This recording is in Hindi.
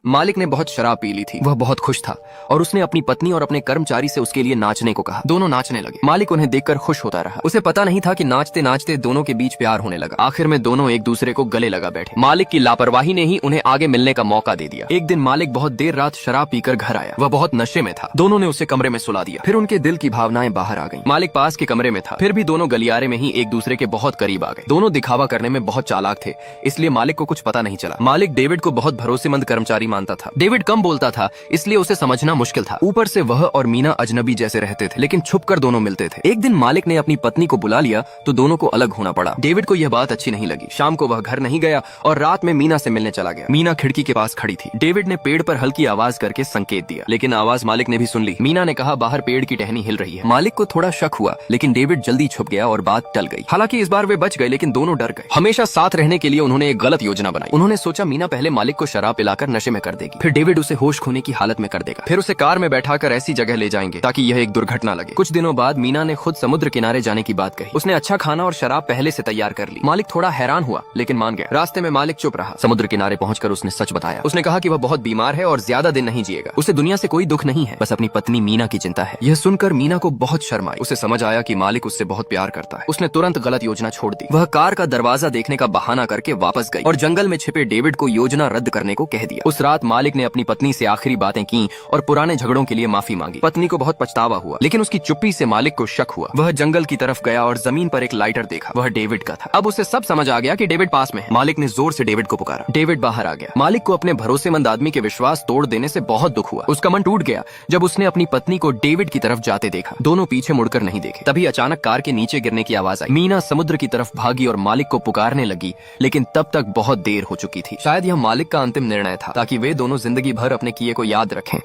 मालिक ने बहुत शराब पी ली थी। वह बहुत खुश था और उसने अपनी पत्नी और अपने कर्मचारी से उसके लिए नाचने को कहा। दोनों नाचने लगे। मालिक उन्हें देखकर खुश होता रहा। उसे पता नहीं था कि नाचते नाचते दोनों के बीच प्यार होने लगा। आखिर में दोनों एक दूसरे को गले लगा बैठे। मालिक की लापरवाही ने ही उन्हें आगे मिलने का मौका दे दिया। एक दिन मालिक बहुत देर रात शराब पीकर घर आया। वह बहुत नशे में था। दोनों ने उसे कमरे में सुला दिया। फिर उनके दिल की भावनाएं बाहर आ गईं। मालिक पास के कमरे में था। फिर भी दोनों गलियारे में ही एक दूसरे के बहुत करीब आ गए। दोनों दिखावा करने में बहुत चालाक थे, इसलिए मालिक को कुछ पता नहीं चला। मालिक डेविड को बहुत भरोसेमंद कर्मचारी मानता था। डेविड कम बोलता था, इसलिए उसे समझना मुश्किल था। ऊपर से वह और मीना अजनबी जैसे रहते थे, लेकिन छुपकर दोनों मिलते थे। एक दिन मालिक ने अपनी पत्नी को बुला लिया तो दोनों को अलग होना पड़ा। डेविड को यह बात अच्छी नहीं लगी। शाम को वह घर नहीं गया और रात में मीना से मिलने चला गया। मीना खिड़की के पास खड़ी थी। डेविड ने पेड़ पर हल्की आवाज करके संकेत दिया, लेकिन आवाज मालिक ने भी सुन ली। मीना ने कहा, बाहर पेड़ की टहनी हिल रही है। मालिक को थोड़ा शक हुआ, लेकिन डेविड जल्दी छुप गया और बात टल गई। हालांकि इस बार वे बच गए, लेकिन दोनों डर गए। हमेशा साथ रहने के लिए उन्होंने एक गलत योजना बनाई। उन्होंने सोचा मीना पहले मालिक को शराब पिलाकर नशे में कर देगी, फिर डेविड उसे होश खोने की हालत में कर देगा, फिर उसे कार में बैठाकर ऐसी जगह ले जाएंगे ताकि यह एक दुर्घटना लगे। कुछ दिनों बाद मीना ने खुद समुद्र किनारे जाने की बात कही। उसने अच्छा खाना और शराब पहले से तैयार कर ली। मालिक थोड़ा हैरान हुआ, लेकिन मान गया। रास्ते में मालिक चुप रहा। समुद्र किनारे पहुंचकर उसने सच बताया। उसने कहा कि वह बहुत बीमार है और ज्यादा दिन नहीं जिएगा। उसे दुनिया से कोई दुख नहीं है, बस अपनी पत्नी मीना की चिंता है। यह सुनकर मीना को बहुत शर्म आई। उसे समझ आया कि मालिक उससे बहुत प्यार करता है। उसने तुरंत गलत योजना छोड़ दी। वह कार का दरवाजा देखने का बहाना करके वापस गई और जंगल में छिपे डेविड को योजना रद्द करने को कह दिया। उस रात मालिक ने अपनी पत्नी से आखिरी बातें की और पुराने झगड़ों के लिए माफी मांगी। पत्नी को बहुत पछतावा हुआ, लेकिन उसकी चुप्पी से मालिक को शक हुआ। वह जंगल की तरफ गया और जमीन पर एक लाइटर देखा। वह डेविड का था। अब उसे सब समझ आ गया कि डेविड पास में है। मालिक ने जोर से डेविड को पुकारा। डेविड बाहर आ गया। मालिक को अपने भरोसेमंद आदमी के विश्वास तोड़ देने से बहुत दुख हुआ। उसका मन टूट गया जब उसने अपनी पत्नी को डेविड की तरफ जाते देखा। दोनों पीछे मुड़कर नहीं देखे। तभी अचानक कार के नीचे गिरने की आवाज आई। मीना समुद्र की तरफ भागी और मालिक को पुकारने लगी, लेकिन तब तक बहुत देर हो चुकी थी। शायद यह मालिक का अंतिम निर्णय था, ताकि वे दोनों जिंदगी भर अपने किए को याद रखें।